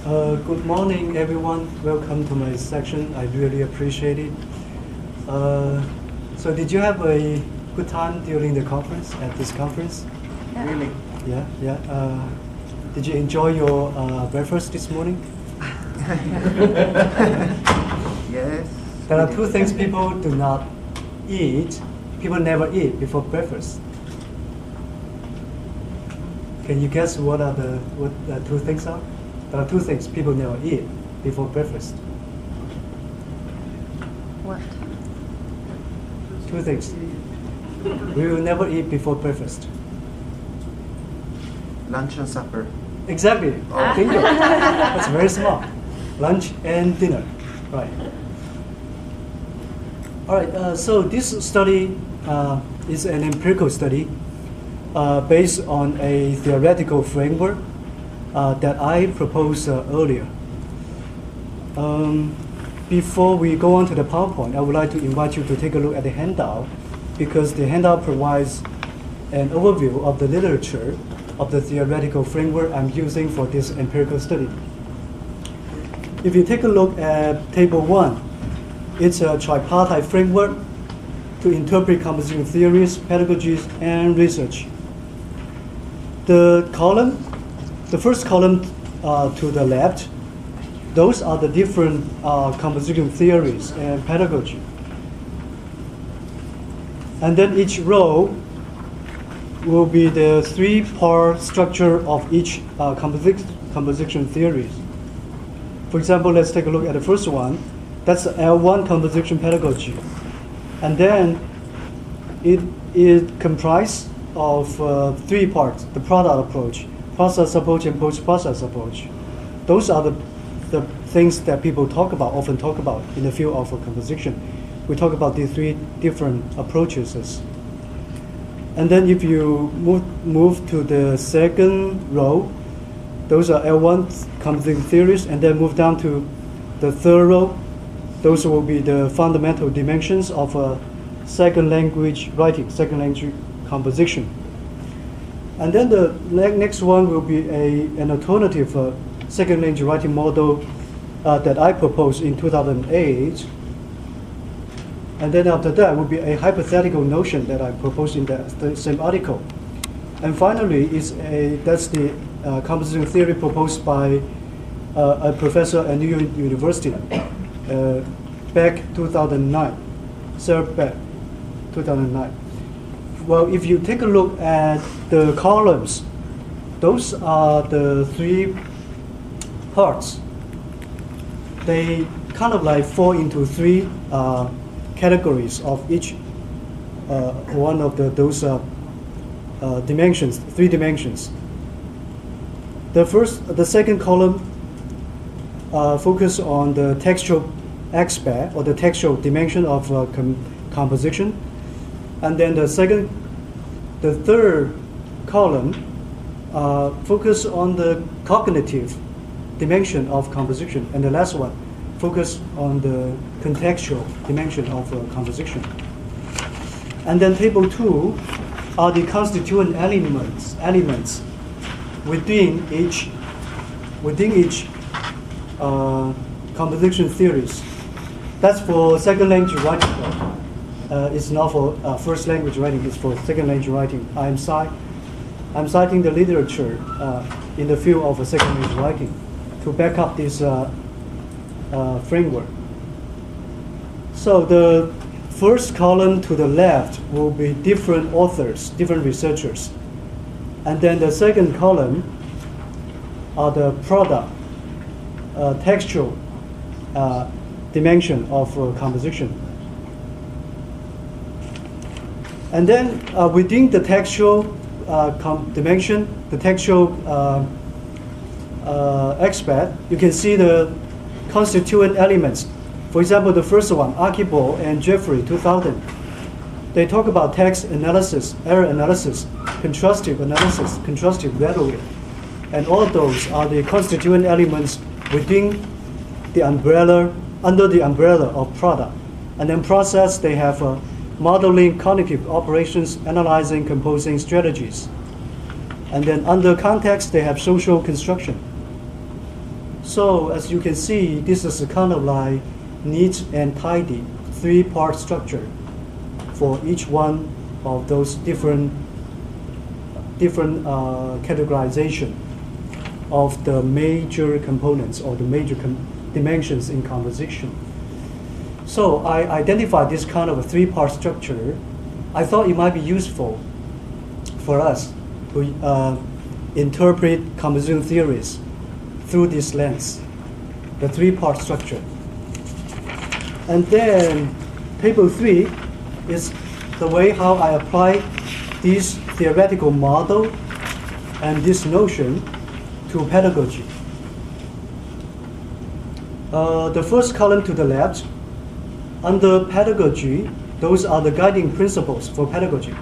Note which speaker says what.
Speaker 1: Good morning, everyone. Welcome to my section. I really appreciate it. So did you have a good time during the conference, at this conference?
Speaker 2: Yeah.
Speaker 3: Really?
Speaker 1: Yeah. Did you enjoy your breakfast this morning?
Speaker 3: Yes.
Speaker 1: There are two things people do not eat. People never eat before breakfast. Can you guess what the two things are? There are two things people never eat before breakfast.
Speaker 2: What?
Speaker 1: Two things. We will never eat before breakfast.
Speaker 3: Lunch and supper.
Speaker 1: Exactly.
Speaker 3: Oh.
Speaker 1: Bingo. That's very smart. Lunch and dinner. Right. All right. So this study is an empirical study based on a theoretical framework that I proposed earlier. Before we go on to the PowerPoint, I would like to invite you to take a look at the handout, because the handout provides an overview of the literature of the theoretical framework I'm using for this empirical study. If you take a look at Table 1, it's a tripartite framework to interpret composition theories, pedagogies, and research. The first column to the left, those are the different composition theories and pedagogy. And then each row will be the three-part structure of each composition theories. For example, let's take a look at the first one. That's L1 composition pedagogy. And then it is comprised of three parts: the product approach, process approach, and post-process approach. Those are the things that people often talk about in the field of composition. We talk about the three different approaches. And then if you move to the second row, those are L1 composition theories, and then move down to the third row. Those will be the fundamental dimensions of second language writing, second language composition. And then the next one will be an alternative second language writing model that I proposed in 2008. And then after that will be a hypothetical notion that I proposed in the same article. And finally, that's the composition theory proposed by a professor at New York University, Beck 2009, Sarah Beck 2009. Well, if you take a look at the columns, those are the three parts. They kind of like fall into three categories of each one of those dimensions, three dimensions. The second column focus on the textual aspect or the textual dimension of composition, and then the third column focus on the cognitive dimension of composition, and the last one focus on the contextual dimension of composition. And then Table 2 are the constituent elements within each composition theories. That's for second language writing. It's not for first language writing. It's for second language writing. I'm citing the literature in the field of second language writing to back up this framework. So the first column to the left will be different authors, different researchers. And then the second column are the product, textual dimension of composition. And then within the textual dimension, the textual aspect, you can see the constituent elements. For example, the first one, Archibald and Jeffrey, 2000. They talk about text analysis, error analysis, contrastive analysis, contrastive rhetoric. And all those are the constituent elements within the umbrella, under the umbrella of product. And then process, they have modeling cognitive operations, analyzing, composing strategies. And then under context, they have social construction. So as you can see, this is a kind of like neat and tidy three-part structure for each one of those different categorization of the major components or the major dimensions in composition. So I identified this kind of a three-part structure. I thought it might be useful for us to interpret composition theories through this lens, the three-part structure. And then table 3 is the way how I apply this theoretical model and this notion to pedagogy. The first column to the left, under pedagogy, those are the guiding principles for pedagogy.